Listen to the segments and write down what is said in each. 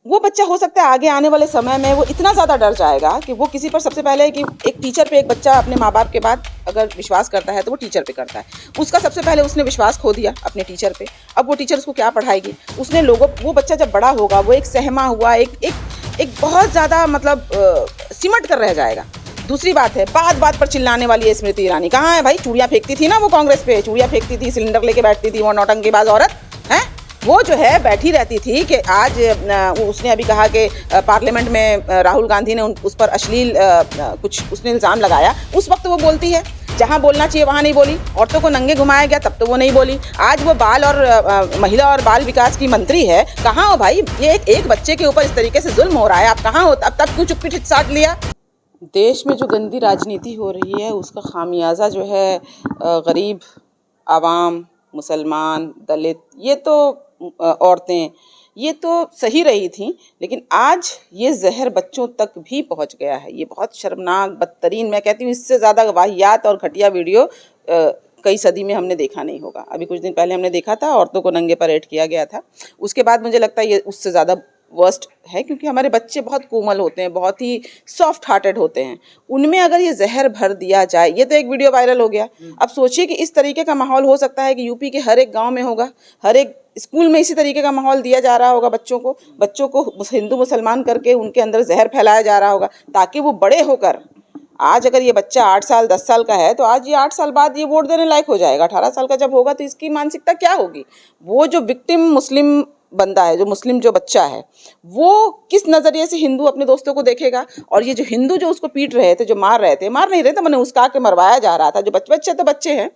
वो बच्चा हो सकता है आगे आने वाले समय में वो इतना ज़्यादा डर जाएगा कि वो किसी पर, सबसे पहले कि एक टीचर पे एक बच्चा अपने माँ बाप के बाद अगर विश्वास करता है तो वो टीचर पे करता है। उसका सबसे पहले उसने विश्वास खो दिया अपने टीचर पे। अब वो टीचर उसको क्या पढ़ाएगी? उसने लोगों, वो बच्चा जब बड़ा होगा वो एक सहमा हुआ एक बहुत ज़्यादा मतलब सिमट कर रह जाएगा। दूसरी बात है, बात बात पर चिल्लाने वाली है स्मृति ईरानी। कहाँ है भाई? चूड़ियाँ फेंकती थी ना वो कांग्रेस पे, चूड़ियाँ फेंकती थी, सिलेंडर लेके बैठती थी, वो नौटंकीबाज औरत है। वो जो है बैठी रहती थी कि आज उसने अभी कहा कि पार्लियामेंट में राहुल गांधी ने उस पर अश्लील कुछ उसने इल्ज़ाम लगाया। उस वक्त वो बोलती है, जहाँ बोलना चाहिए वहाँ नहीं बोली। औरतों को नंगे घुमाया गया तब तो वो नहीं बोली। आज वो बाल और महिला और बाल विकास की मंत्री है। कहाँ हो भाई? ये एक बच्चे के ऊपर इस तरीके से जुल्म हो रहा है, आप कहाँ हो? अब तब क्यों चुप्पी साध लिया? देश में जो गंदी राजनीति हो रही है उसका खामियाजा जो है गरीब आवाम, मुसलमान, दलित, ये तो औरतें, ये तो सही रही थी, लेकिन आज ये जहर बच्चों तक भी पहुंच गया है। ये बहुत शर्मनाक, बदतरीन, मैं कहती हूँ इससे ज़्यादा वाहियात और घटिया वीडियो कई सदी में हमने देखा नहीं होगा। अभी कुछ दिन पहले हमने देखा था, औरतों को नंगे परेड किया गया था। उसके बाद मुझे लगता है ये उससे ज़्यादा वर्स्ट है, क्योंकि हमारे बच्चे बहुत कोमल होते हैं, बहुत ही सॉफ्ट हार्टेड होते हैं। उनमें अगर ये जहर भर दिया जाए, ये तो एक वीडियो वायरल हो गया। अब सोचिए कि इस तरीके का माहौल हो सकता है कि यूपी के हर एक गांव में होगा, हर एक स्कूल में इसी तरीके का माहौल दिया जा रहा होगा। बच्चों को हिंदू मुसलमान करके उनके अंदर जहर फैलाया जा रहा होगा, ताकि वो बड़े होकर, आज अगर ये बच्चा 8 साल 10 साल का है तो आज ये 8 साल बाद ये वोट देने लायक हो जाएगा। 18 साल का जब होगा तो इसकी मानसिकता क्या होगी? वो जो विक्टिम मुस्लिम बंदा है, जो मुस्लिम जो बच्चा है, वो किस नज़रिए से हिंदू अपने दोस्तों को देखेगा? और ये जो हिंदू जो उसको पीट रहे थे, जो मार नहीं रहे थे, मैंने उसका के मरवाया जा रहा था, जो बच्चे तो बच्चे हैं,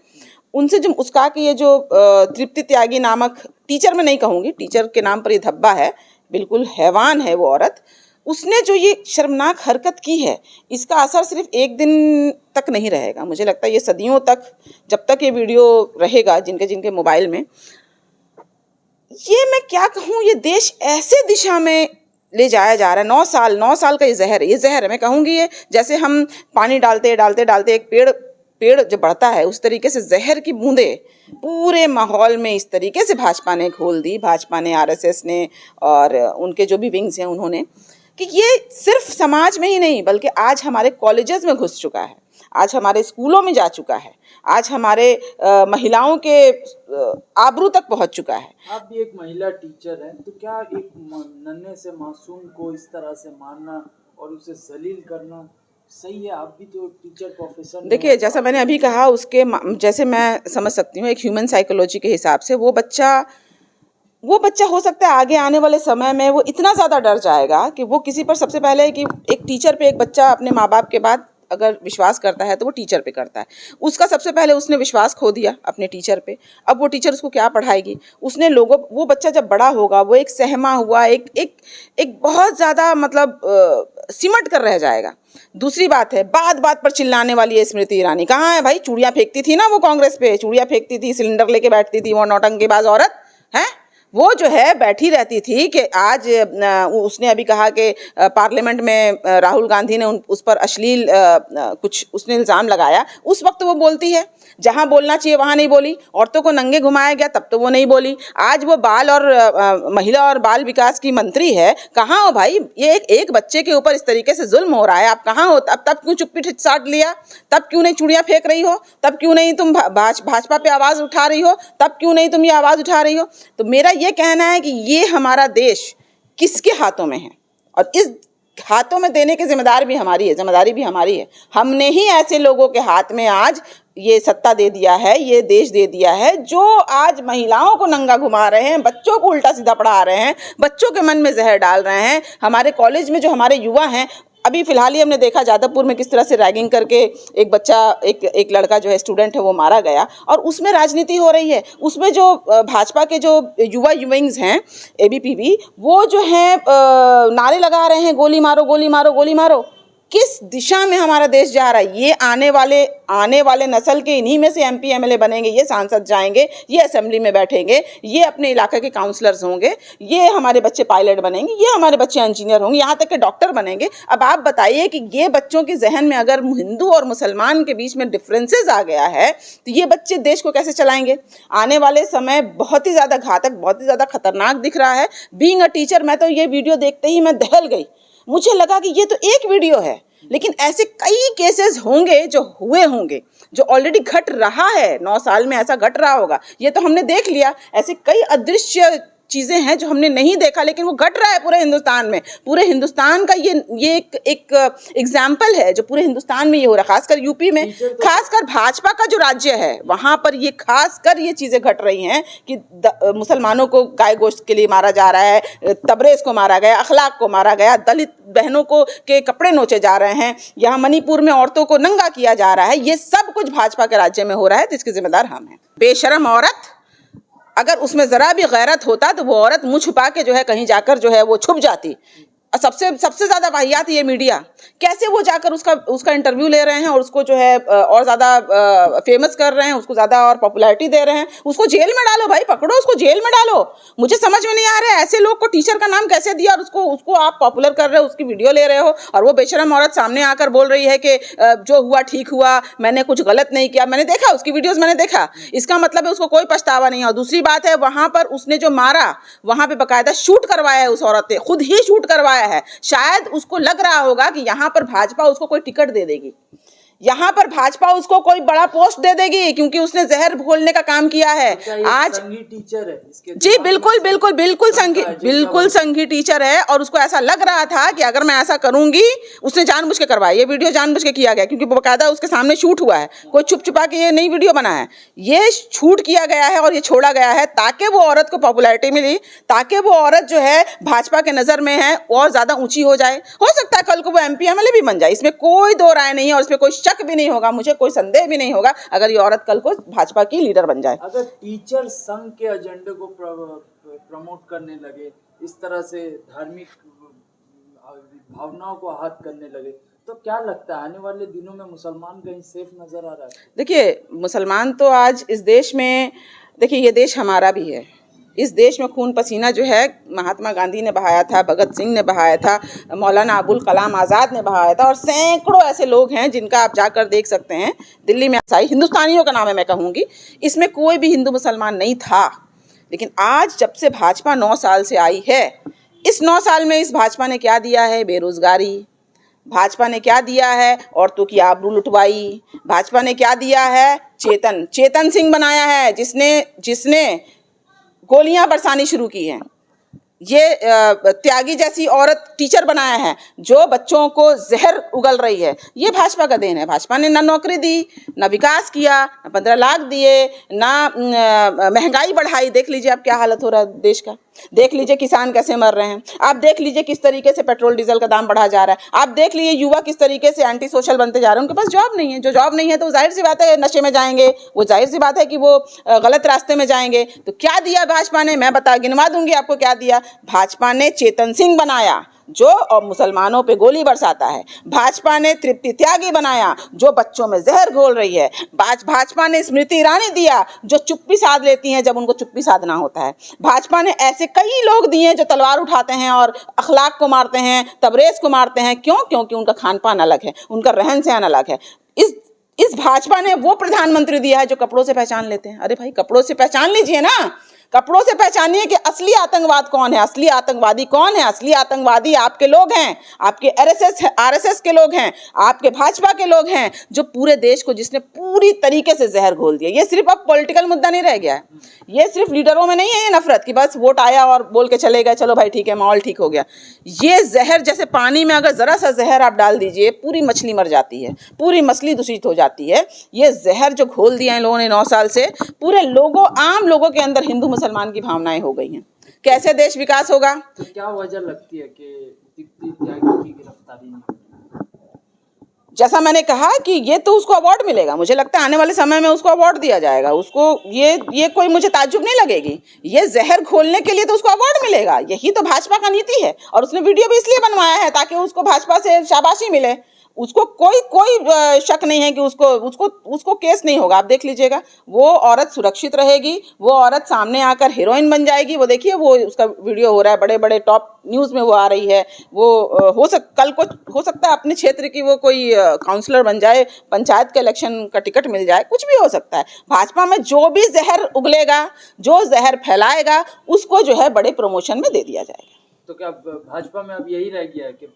उनसे जो उसका के ये जो तृप्ति त्यागी नामक टीचर, मैं नहीं कहूँगी टीचर के नाम पर ये धब्बा है, बिल्कुल हैवान है वो औरत, उसने जो ये शर्मनाक हरकत की है, इसका असर सिर्फ एक दिन तक नहीं रहेगा। मुझे लगता है ये सदियों तक, जब तक ये वीडियो रहेगा जिनके मोबाइल में, ये मैं क्या कहूँ, ये देश ऐसे दिशा में ले जाया जा रहा है। 9 साल का ये जहर है, मैं कहूँगी। ये जैसे हम पानी डालते एक पेड़ जब बढ़ता है, उस तरीके से जहर की बूंदें पूरे माहौल में इस तरीके से भाजपा ने घोल दी, भाजपा ने, आरएसएस ने और उनके जो भी विंग्स हैं उन्होंने, कि ये सिर्फ समाज में ही नहीं बल्कि आज हमारे कॉलेजेस में घुस चुका है, आज हमारे स्कूलों में जा चुका है, आज हमारे महिलाओं के आबरू तक पहुंच चुका है। आप भी एक महिला टीचर हैं, तो क्या एक नन्हे से मासूम को इस तरह से मारना और उसे जलील करना सही है? आप भी तो टीचर प्रोफेशन। देखिए, जैसा मैंने अभी कहा, उसके जैसे मैं समझ सकती हूँ एक ह्यूमन साइकोलॉजी के हिसाब से, वो बच्चा हो सकता है आगे आने वाले समय में वो इतना ज़्यादा डर जाएगा कि वो किसी पर, सबसे पहले कि एक टीचर पे एक बच्चा अपने माँ बाप के बाद अगर विश्वास करता है तो वो टीचर पे करता है। उसका सबसे पहले उसने विश्वास खो दिया अपने टीचर पे। अब वो टीचर उसको क्या पढ़ाएगी? वो बच्चा जब बड़ा होगा वो एक सहमा हुआ एक बहुत ज़्यादा मतलब सिमट कर रह जाएगा। दूसरी बात है, बात बात पर चिल्लाने वाली है स्मृति ईरानी। कहाँ है भाई? चूड़ियाँ फेंकती थी ना वो कांग्रेस पे, चूड़ियाँ फेंकती थी, सिलेंडर लेके बैठती थी, वो नौटंकीबाज औरत है। वो जो है बैठी रहती थी कि आज उसने अभी कहा कि पार्लियामेंट में राहुल गांधी ने उस पर अश्लील कुछ उसने इल्ज़ाम लगाया। उस वक्त वो बोलती है, जहाँ बोलना चाहिए वहाँ नहीं बोली। औरतों को नंगे घुमाया गया तब तो वो नहीं बोली। आज वो बाल और महिला और बाल विकास की मंत्री है। कहाँ हो भाई? ये एक बच्चे के ऊपर इस तरीके से जुल्म हो रहा है, आप कहाँ हो? अब तब क्यों चुप्पी साध लिया? तब क्यों नहीं चूड़ियाँ फेंक रही हो? तब क्यों नहीं तुम भाजपा पे आवाज़ उठा रही हो? तब क्यों नहीं तुम ये आवाज़ उठा रही हो? तो मेरा ये कहना है कि ये हमारा देश किसके हाथों में है, और इस हाथों में देने की जिम्मेदारी भी हमारी है। हमने ही ऐसे लोगों के हाथ में आज ये सत्ता दे दिया है, ये देश दे दिया है, जो आज महिलाओं को नंगा घुमा रहे हैं, बच्चों को उल्टा सीधा पढ़ा रहे हैं, बच्चों के मन में जहर डाल रहे हैं। हमारे कॉलेज में जो हमारे युवा हैं, अभी फिलहाल ही हमने देखा जादवपुर में किस तरह से रैगिंग करके एक बच्चा, एक लड़का जो है स्टूडेंट है, वो मारा गया, और उसमें राजनीति हो रही है। उसमें जो भाजपा के जो युवा विंग्स हैं, एबीपीवी, वो जो है नारे लगा रहे हैं, गोली मारो गोली मारो गोली मारो। किस दिशा में हमारा देश जा रहा है। ये आने वाले नस्ल के इन्हीं में से MP MLA बनेंगे, ये सांसद जाएंगे, ये असेंबली में बैठेंगे, ये अपने इलाके के काउंसलर्स होंगे, ये हमारे बच्चे पायलट बनेंगे, ये हमारे बच्चे इंजीनियर होंगे, यहाँ तक के डॉक्टर बनेंगे। अब आप बताइए कि ये बच्चों के जहन में अगर हिंदू और मुसलमान के बीच में डिफरेंसेस आ गया है तो ये बच्चे देश को कैसे चलाएंगे। आने वाले समय बहुत ही ज़्यादा घातक, बहुत ही ज़्यादा खतरनाक दिख रहा है। बीइंग अ टीचर, मैं तो ये वीडियो देखते ही मैं दहल गई। मुझे लगा कि ये तो एक वीडियो है, लेकिन ऐसे कई केसेस होंगे जो हुए होंगे, जो ऑलरेडी घट रहा है। 9 साल में ऐसा घट रहा होगा, ये तो हमने देख लिया। ऐसे कई अदृश्य चीज़ें हैं जो हमने नहीं देखा, लेकिन वो घट रहा है पूरे हिंदुस्तान में। पूरे हिंदुस्तान का ये एक एग्जाम्पल है जो पूरे हिंदुस्तान में ये हो रहा है, खासकर यूपी में, खासकर भाजपा का जो राज्य है वहाँ पर ये खासकर ये चीज़ें घट रही हैं कि मुसलमानों को गाय गोश्त के लिए मारा जा रहा है, तबरेज़ को मारा गया, अखलाक को मारा गया, दलित बहनों को के कपड़े नोचे जा रहे हैं, यहाँ मणिपुर में औरतों को नंगा किया जा रहा है। ये सब कुछ भाजपा के राज्य में हो रहा है, तो इसके जिम्मेदार हम हैं। बेशरम औरत, अगर उसमें ज़रा भी गैरत होता तो वो औरत मुंह छुपा के जो है कहीं जाकर जो है वो छुप जाती। सबसे ज़्यादा वाहियात ये मीडिया, कैसे वो जाकर उसका इंटरव्यू ले रहे हैं और उसको जो है और ज़्यादा फेमस कर रहे हैं, उसको ज़्यादा और पॉपुलैरिटी दे रहे हैं। उसको जेल में डालो भाई, पकड़ो उसको, जेल में डालो। मुझे समझ में नहीं आ रहा है ऐसे लोग को टीचर का नाम कैसे दिया और उसको आप पॉपुलर कर रहे हो, उसकी वीडियो ले रहे हो, और वो बेशरम औरत सामने आकर बोल रही है कि जो हुआ ठीक हुआ, मैंने कुछ गलत नहीं किया। मैंने देखा उसकी वीडियोज़, मैंने देखा, इसका मतलब है उसको कोई पछतावा नहीं है। और दूसरी बात है, वहाँ पर उसने जो मारा, वहाँ पर बाकायदा शूट करवाया है, उस औरत ने खुद ही शूट करवाया है। शायद उसको लग रहा होगा कि यहाँ पर भाजपा उसको कोई टिकट दे देगी, यहाँ पर भाजपा उसको कोई बड़ा पोस्ट दे देगी, क्योंकि उसने जहर घोलने का काम किया है। आज संघी टीचर है इसके, जी बिल्कुल संघी टीचर है, और उसको ऐसा लग रहा था कि अगर मैं ऐसा करूंगी, उसने जानबूझ के करवाया, ये वीडियो जानबूझ के किया गया, क्योंकि बाकायदा उसके सामने शूट हुआ है, कोई छुप छुपा के ये नई वीडियो बना है। ये शूट किया गया है और ये छोड़ा गया है ताकि वो औरत को पॉपुलैरिटी मिली, ताकि वो औरत जो है भाजपा के नज़र में है और ज़्यादा ऊंची हो जाए। हो सकता है कल को वो MP MLA भी बन जाए, इसमें कोई दो राय नहीं है और इसमें कोई शक भी नहीं होगा, मुझे कोई संदेह भी नहीं होगा अगर ये औरत कल को भाजपा की लीडर बन जाए। अगर टीचर संघ के एजेंडे को प्रमोट करने लगे, इस तरह से धार्मिक भावनाओं को आहत करने लगे, तो क्या लगता है आने वाले दिनों में मुसलमान कहीं सेफ नजर आ रहा है? देखिए, मुसलमान तो आज इस देश में, देखिए ये देश हमारा भी है, इस देश में खून पसीना जो है महात्मा गांधी ने बहाया था, भगत सिंह ने बहाया था, मौलाना अबुल कलाम आज़ाद ने बहाया था, और सैकड़ों ऐसे लोग हैं जिनका आप जाकर देख सकते हैं। दिल्ली में सारी हिंदुस्तानियों का नाम है, मैं कहूँगी, इसमें कोई भी हिंदू मुसलमान नहीं था। लेकिन आज जब से भाजपा 9 साल से आई है, इस 9 साल में इस भाजपा ने क्या दिया है? बेरोज़गारी। भाजपा ने क्या दिया है? औरतों की आबरू लुटवाई। भाजपा ने क्या दिया है? चेतन सिंह बनाया है, जिसने गोलियां बरसानी शुरू की हैं। ये त्यागी जैसी औरत टीचर बनाया है जो बच्चों को जहर उगल रही है। ये भाजपा का देन है। भाजपा ने ना नौकरी दी, ना विकास किया, ना 15 लाख दिए, ना महंगाई बढ़ाई। देख लीजिए अब क्या हालत हो रहा है देश का। देख लीजिए किसान कैसे मर रहे हैं। आप देख लीजिए किस तरीके से पेट्रोल डीजल का दाम बढ़ा जा रहा है। आप देख लीजिए युवा किस तरीके से एंटी सोशल बनते जा रहे हैं। उनके पास जॉब नहीं है। जो जॉब नहीं है तो जाहिर सी बात है नशे में जाएंगे, वो जाहिर सी बात है कि वो गलत रास्ते में जाएंगे। तो क्या दिया भाजपा ने? मैं गिनवा दूंगी आपको क्या दिया। भाजपा ने चेतन सिंह बनाया जो मुसलमानों पे गोली बरसाता है। भाजपा ने तृप्ति त्यागी बनाया जो बच्चों में जहर घोल रही है। भाजपा ने स्मृति ईरानी दिया जो चुप्पी साध लेती हैं जब उनको चुप्पी साधना होता है। भाजपा ने ऐसे कई लोग दिए जो तलवार उठाते हैं और अखलाक को मारते हैं, तबरेज़ को मारते हैं। क्यों? क्योंकि उनका खान पान अलग है, उनका रहन सहन अलग है। इस भाजपा ने वो प्रधानमंत्री दिया है जो कपड़ों से पहचान लेते हैं। अरे भाई, कपड़ों से पहचान लीजिए ना, कपड़ों से पहचानिए कि असली आतंकवाद कौन है, असली आतंकवादी कौन है। असली आतंकवादी आपके लोग हैं, आपके RSS के लोग हैं, आपके भाजपा के लोग हैं, जो पूरे देश को जिसने पूरी तरीके से जहर घोल दिया। ये सिर्फ अब पॉलिटिकल मुद्दा नहीं रह गया है, ये सिर्फ लीडरों में नहीं है ये नफरत कि बस वोट आया और बोल के चले गए, चलो भाई ठीक है माहौल ठीक हो गया। ये जहर जैसे पानी में अगर ज़रा सा जहर आप डाल दीजिए, पूरी मछली मर जाती है, पूरी मछली दूषित हो जाती है। ये जहर जो घोल दिया इन लोगों ने 9 साल से, पूरे आम लोगों के अंदर हिंदू मुसलमान की भावनाएं हो गई हैं। कैसे देश विकास होगा? तो क्या वजह लगती है कि तृप्ति त्यागी की गिरफ्तारी में? जैसा मैंने कहा कि ये तो उसको अवार्ड मिलेगा, मुझे लगता है आने वाले समय में उसको अवार्ड दिया जाएगा। उसको ये कोई मुझे ताज्जुब नहीं लगेगी। ये जहर घोलने के लिए तो उसको अवार्ड मिलेगा। यही तो भाजपा का नीति है। और उसने वीडियो भी इसलिए बनवाया है ताकि उसको भाजपा से शाबाशी मिले। उसको कोई शक नहीं है कि उसको केस नहीं होगा। आप देख लीजिएगा, वो औरत सुरक्षित रहेगी, वो औरत सामने आकर हीरोइन बन जाएगी। वो देखिए, वो उसका वीडियो हो रहा है, बड़े बड़े टॉप न्यूज़ में वो आ रही है। वो कल को हो सकता है अपने क्षेत्र की वो कोई काउंसलर बन जाए, पंचायत के इलेक्शन का टिकट मिल जाए, कुछ भी हो सकता है। भाजपा में जो भी जहर उगलेगा, जो जहर फैलाएगा, उसको जो है बड़े प्रमोशन में दे दिया जाएगा। तो क्या भाजपा में अब यही रह गया है कि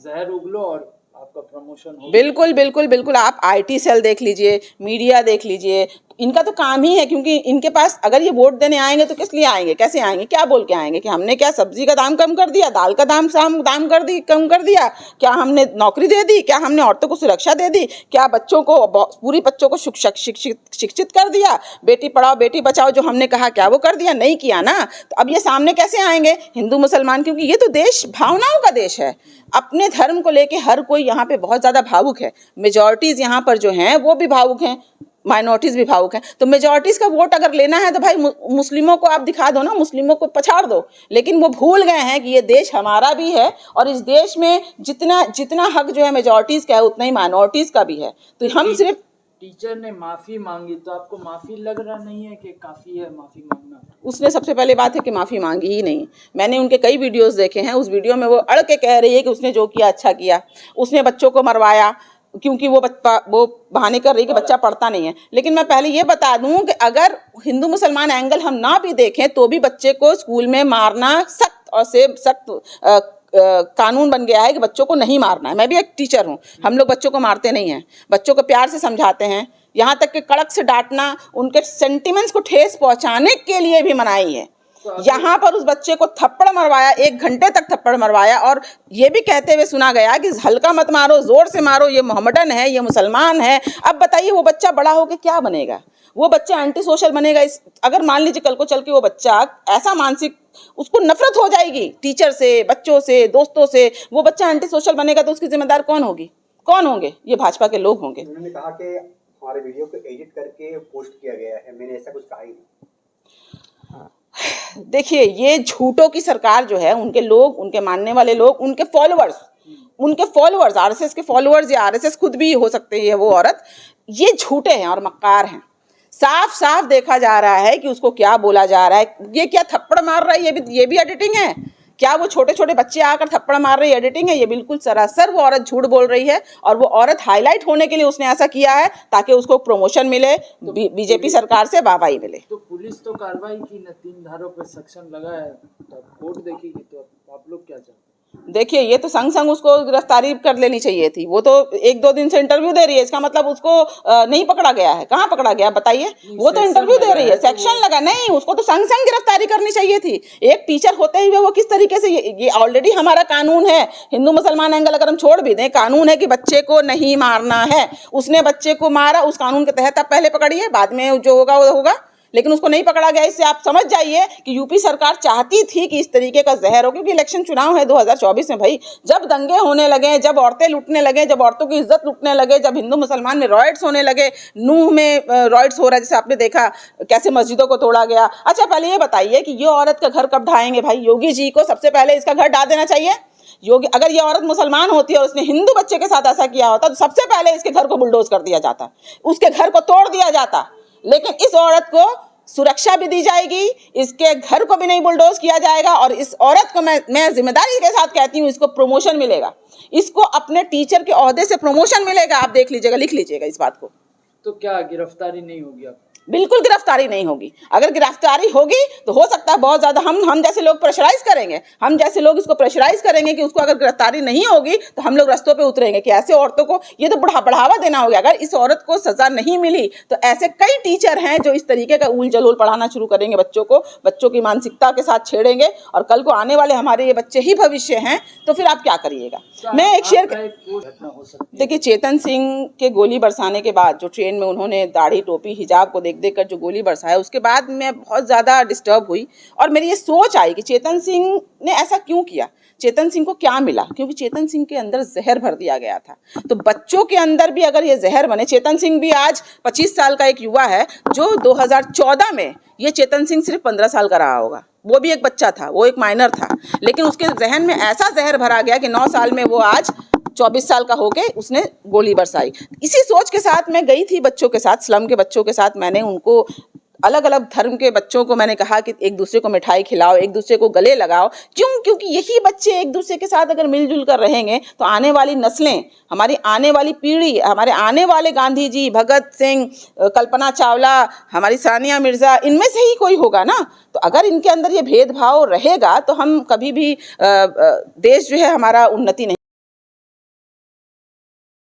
जहर उगलो और आपका प्रमोशन हो? बिल्कुल बिल्कुल बिल्कुल। आप आईटी सेल देख लीजिए, मीडिया देख लीजिए, इनका तो काम ही है, क्योंकि इनके पास अगर ये वोट देने आएंगे तो किस लिए आएंगे, कैसे आएंगे, क्या बोल के आएंगे कि हमने क्या सब्जी का दाम कम कर दिया, दाल का दाम कम कर दिया, क्या हमने नौकरी दे दी, क्या हमने औरतों को सुरक्षा दे दी, क्या बच्चों को पूरी बच्चों को शिक्षित कर दिया, बेटी पढ़ाओ बेटी बचाओ जो हमने कहा क्या वो कर दिया, नहीं किया ना। तो अब ये सामने कैसे आएंगे हिंदू मुसलमान, क्योंकि ये तो देश भावनाओं का देश है। अपने धर्म को लेके हर कोई यहाँ पे बहुत ज़्यादा भावुक है। मेजॉरिटीज़ यहाँ पर जो हैं वो भी भावुक हैं, माइनॉरिटीज़ भी भावुक हैं। तो मेजॉरिटीज़ का वोट अगर लेना है तो भाई मुस्लिमों को आप दिखा दो ना, मुस्लिमों को पछाड़ दो। लेकिन वो भूल गए हैं कि ये देश हमारा भी है, और इस देश में जितना हक जो है मेजॉरिटीज़ का है, उतना ही माइनॉरिटीज़ का भी है। तो हम सिर्फ टीचर ने माफी मांगी, तो आपको माफी लग रहा नहीं है कि काफी है माफी मांगना? उसने सबसे पहले बात है कि माफ़ी मांगी ही नहीं। मैंने उनके कई वीडियोस देखे हैं, उस वीडियो में वो अड़ के कह रही है कि उसने जो किया अच्छा किया, उसने बच्चों को मरवाया, क्योंकि वो बहाने कर रही कि बच्चा पढ़ता नहीं है। लेकिन मैं पहले ये बता दूं कि अगर हिंदू मुसलमान एंगल हम ना भी देखें तो भी बच्चे को स्कूल में मारना सख्त और से सख्त कानून बन गया है कि बच्चों को नहीं मारना है। मैं भी एक टीचर हूँ, हम लोग बच्चों को मारते नहीं हैं, बच्चों को प्यार से समझाते हैं, यहाँ तक कि कड़क से डांटना, उनके सेंटिमेंट्स को ठेस पहुँचाने के लिए भी मनाही है। यहाँ पर उस बच्चे को थप्पड़ मरवाया, 1 घंटे तक थप्पड़ मरवाया, और ये भी कहते हुए सुना गया कि हल्का मत मारो, जोर से मारो, ये मोहम्मडन है, ये मुसलमान है। अब बताइए वो बच्चा बड़ा होकर क्या बनेगा? वो बच्चा एंटी सोशल बनेगा। अगर मान लीजिए कल को चल के वो बच्चा ऐसा मानसिक, उसको नफरत हो जाएगी टीचर से, बच्चों से, दोस्तों से, वो बच्चा एंटी सोशल बनेगा, तो उसकी जिम्मेदार कौन होगी? कौन होंगे? ये भाजपा के लोग होंगे। उन्होंने कहा कि हमारे वीडियो को एडिट करके पोस्ट किया गया है, मैंने ऐसा कुछ कहा ही नहीं। देखिए, ये झूठों की सरकार जो है, उनके लोग, उनके मानने वाले लोग, उनके फॉलोअर्स आरएसएस के फॉलोअर्स, या आरएसएस खुद भी हो सकते हैं वो औरत, ये झूठे हैं और मक्कार हैं। साफ साफ देखा जा रहा है कि उसको क्या बोला जा रहा है। ये क्या थप्पड़ मार रहा है, ये भी एडिटिंग है क्या? वो छोटे छोटे बच्चे आकर थप्पड़ मार रही है, एडिटिंग है? ये बिल्कुल सरासर वो औरत झूठ बोल रही है, और वो औरत हाईलाइट होने के लिए उसने ऐसा किया है ताकि उसको प्रमोशन मिले, बीजेपी सरकार से वाहवाही मिले। तो पुलिस तो कार्रवाई की न, 3 धारों पर सेक्शन लगा है, तो कोर्ट देखेगी, तो आप लोग क्या चाहते हैं? देखिए, ये तो संग उसको गिरफ्तारी कर लेनी चाहिए थी। वो तो 1-2 दिन से इंटरव्यू दे रही है, इसका मतलब उसको नहीं पकड़ा गया है। कहाँ पकड़ा गया बताइए? वो तो इंटरव्यू दे रही है, सेक्शन लगा नहीं, उसको तो संग गिरफ्तारी करनी चाहिए थी। एक टीचर होते हुए वो किस तरीके से, ये ऑलरेडी हमारा कानून है, हिंदू मुसलमान एंगल अगर हम छोड़ भी दें, कानून है कि बच्चे को नहीं मारना है। उसने बच्चे को मारा, उस कानून के तहत आप पहले पकड़िए, बाद में जो होगा वो होगा, लेकिन उसको नहीं पकड़ा गया। इससे आप समझ जाइए कि यूपी सरकार चाहती थी कि इस तरीके का जहर हो, क्योंकि इलेक्शन चुनाव है 2024 में भाई। जब दंगे होने लगे, जब औरतें लूटने लगे, जब औरतों की इज्जत लूटने लगे, जब हिंदू मुसलमान में रॉयट्स होने लगे, नूह में रॉयट्स हो रहा है, जैसे आपने देखा कैसे मस्जिदों को तोड़ा गया। अच्छा, पहले ये बताइए कि ये औरत का घर कब ढाएंगे भाई? योगी जी को सबसे पहले इसका घर ढा देना चाहिए। योगी, अगर ये औरत मुसलमान होती और उसने हिंदू बच्चे के साथ ऐसा किया होता तो सबसे पहले इसके घर को बुलडोज कर दिया जाता, उसके घर को तोड़ दिया जाता। लेकिन इस औरत को सुरक्षा भी दी जाएगी, इसके घर को भी नहीं बुलडोज किया जाएगा, और इस औरत को मैं जिम्मेदारी के साथ कहती हूँ, इसको प्रमोशन मिलेगा, इसको अपने टीचर के ओहदे से प्रमोशन मिलेगा। आप देख लीजिएगा, लिख लीजिएगा इस बात को। तो क्या गिरफ्तारी नहीं होगी आप? बिल्कुल गिरफ्तारी नहीं होगी। अगर गिरफ्तारी होगी तो हो सकता है बहुत ज़्यादा हम जैसे लोग प्रेशराइज करेंगे, हम जैसे लोग इसको प्रेशराइज करेंगे कि उसको अगर गिरफ्तारी नहीं होगी तो हम लोग रस्तों पे उतरेंगे कि ऐसे औरतों को ये तो बढ़ावा देना हो गया। अगर इस औरत को सज़ा नहीं मिली तो ऐसे कई टीचर हैं जो इस तरीके का ऊल जलूल पढ़ाना शुरू करेंगे बच्चों को, बच्चों की मानसिकता के साथ छेड़ेंगे, और कल को आने वाले हमारे ये बच्चे ही भविष्य हैं। तो फिर आप क्या करिएगा? मैं एक शेयर, देखिए, चेतन सिंह के गोली बरसाने के बाद जो ट्रेन में उन्होंने दाढ़ी टोपी हिजाब को देख देख कर जो गोली बरसाया, उसके बाद मैं बहुत ज़्यादा डिस्टर्ब हुई, और मेरी ये सोच आई कि चेतन सिंह ने ऐसा क्यों किया, चेतन सिंह को क्या मिला? क्योंकि चेतन सिंह के अंदर जहर भर दिया गया था। तो बच्चों के अंदर भी अगर ये जहर बने, चेतन सिंह भी आज 25 साल का एक युवा है, जो 2014 में, ये चेतन सिंह सिर्फ 15 साल का रहा होगा, वो भी एक बच्चा था, वो एक माइनर था, लेकिन उसके जहन में ऐसा जहर भरा गया कि 9 साल में वो आज 24 साल का होके उसने गोली बरसाई। इसी सोच के साथ मैं गई थी बच्चों के साथ, स्लम के बच्चों के साथ। मैंने उनको अलग अलग धर्म के बच्चों को मैंने कहा कि एक दूसरे को मिठाई खिलाओ, एक दूसरे को गले लगाओ। क्यों? क्योंकि यही बच्चे एक दूसरे के साथ अगर मिलजुल कर रहेंगे तो आने वाली नस्लें, हमारी आने वाली पीढ़ी, हमारे आने वाले गांधी जी, भगत सिंह, कल्पना चावला, हमारी सानिया मिर्ज़ा, इनमें से ही कोई होगा ना। तो अगर इनके अंदर ये भेदभाव रहेगा तो हम कभी भी देश जो है हमारा उन्नति नहीं